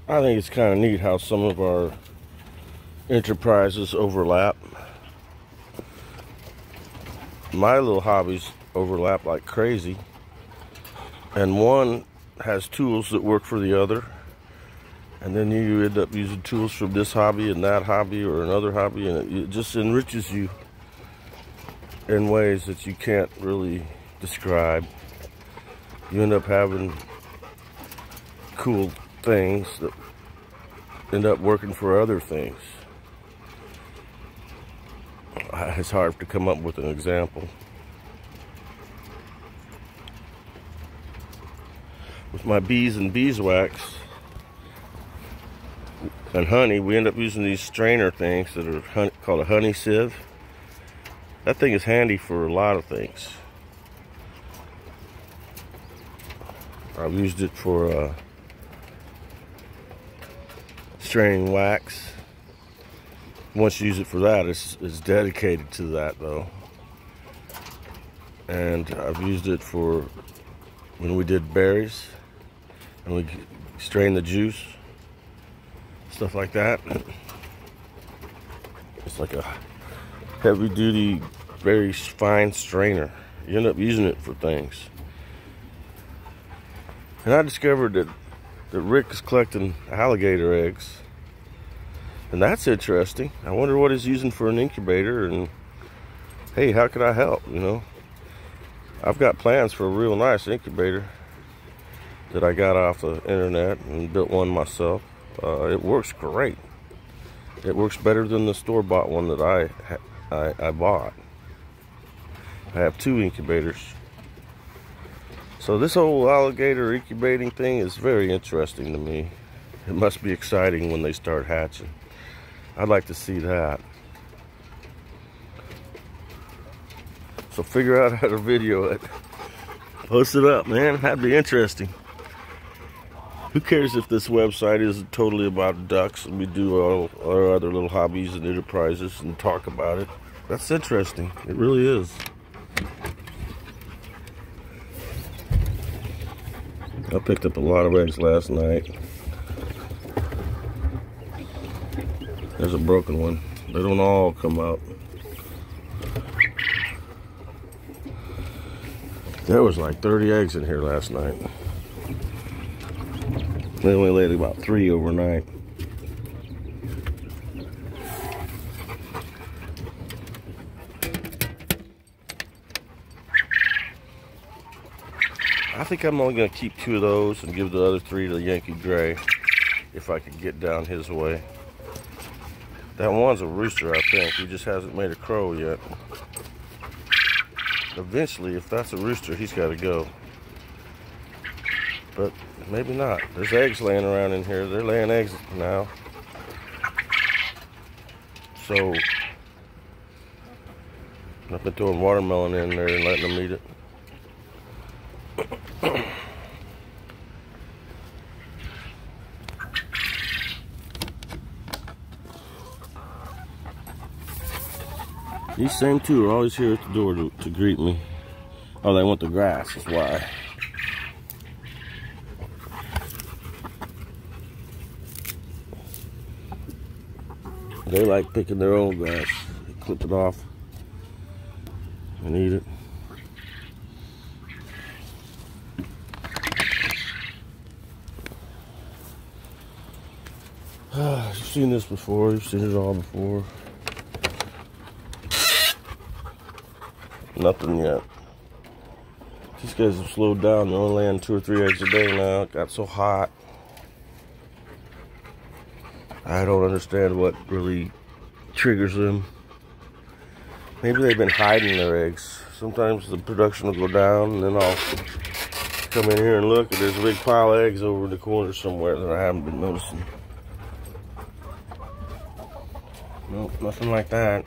I think it's kind of neat how some of our enterprises overlap. My little hobbies overlap like crazy, and one has tools that work for the other, and then you end up using tools from this hobby and that hobby or another hobby, and it just enriches you in ways that you can't really describe. You end up having cool things that end up working for other things. It's hard to come up with an example. With my bees and beeswax and honey, we end up using these strainer things that are called a honey sieve. That thing is handy for a lot of things. I've used it for straining wax. Once you use it for that, it's dedicated to that though. And I've used it for when we did berries and we strain the juice, stuff like that. It's like a heavy duty, very fine strainer. You end up using it for things. And I discovered that Rick is collecting alligator eggs. And that's interesting. I wonder what he's using for an incubator, and hey, how could I help, you know? I've got plans for a real nice incubator that I got off the internet and built one myself. It works great. It works better than the store-bought one that I bought. I have 2 incubators. So this whole alligator incubating thing is very interesting to me. It must be exciting when they start hatching. I'd like to see that. So figure out how to video it. Post it up, man. That'd be interesting. Who cares if this website isn't totally about ducks and we do all our other little hobbies and enterprises and talk about it. That's interesting. It really is. I picked up a lot of eggs last night. There's a broken one. They don't all come out. There was like 30 eggs in here last night. They only laid about 3 overnight. I think I'm only going to keep 2 of those and give the other 3 to Yankee Gray if I could get down his way. That one's a rooster, I think. He just hasn't made a crow yet. Eventually, if that's a rooster, he's got to go. But maybe not. There's eggs laying around in here. They're laying eggs now. So, I've been throwing watermelon in there and letting them eat it. These same 2 are always here at the door to greet me. Oh, they want the grass, that's why. They like picking their own grass. They clip it off and eat it. You've seen this before. You've seen it all before. Nothing yet. These guys have slowed down. They're only laying 2 or 3 eggs a day now. It got so hot. I don't understand what really triggers them. Maybe they've been hiding their eggs. Sometimes the production will go down, and then I'll come in here and look, and there's a big pile of eggs over in the corner somewhere that I haven't been noticing. Nope, nothing like that.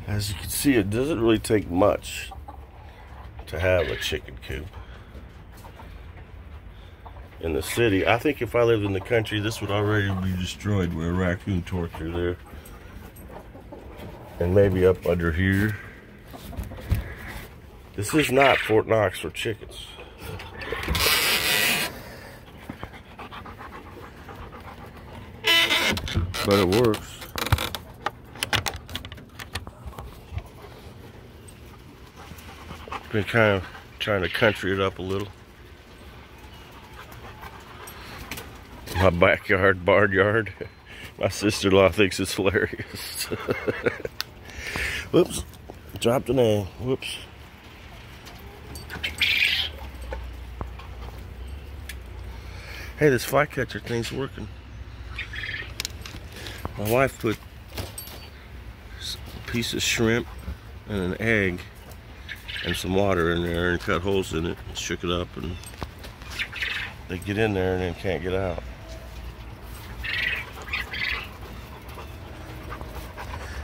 As you can see, it doesn't really take much to have a chicken coop. In the city, I think if I lived in the country, this would already be destroyed with a raccoon tore through there. And maybe up under here. This is not Fort Knox for chickens. But it works. Been kind of trying to country it up a little. My backyard, barnyard. My sister-in-law thinks it's hilarious. Whoops. Dropped an egg. Whoops. Hey, this flycatcher thing's working. My wife put a piece of shrimp and an egg and some water in there and cut holes in it and shook it up, and they get in there and then can't get out.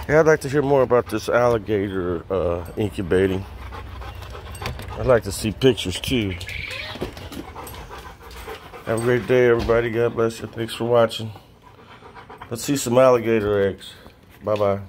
Yeah, I'd like to hear more about this alligator incubating. I'd like to see pictures too. Have a great day, everybody. God bless you. Thanks for watching. Let's see some alligator eggs. Bye-bye.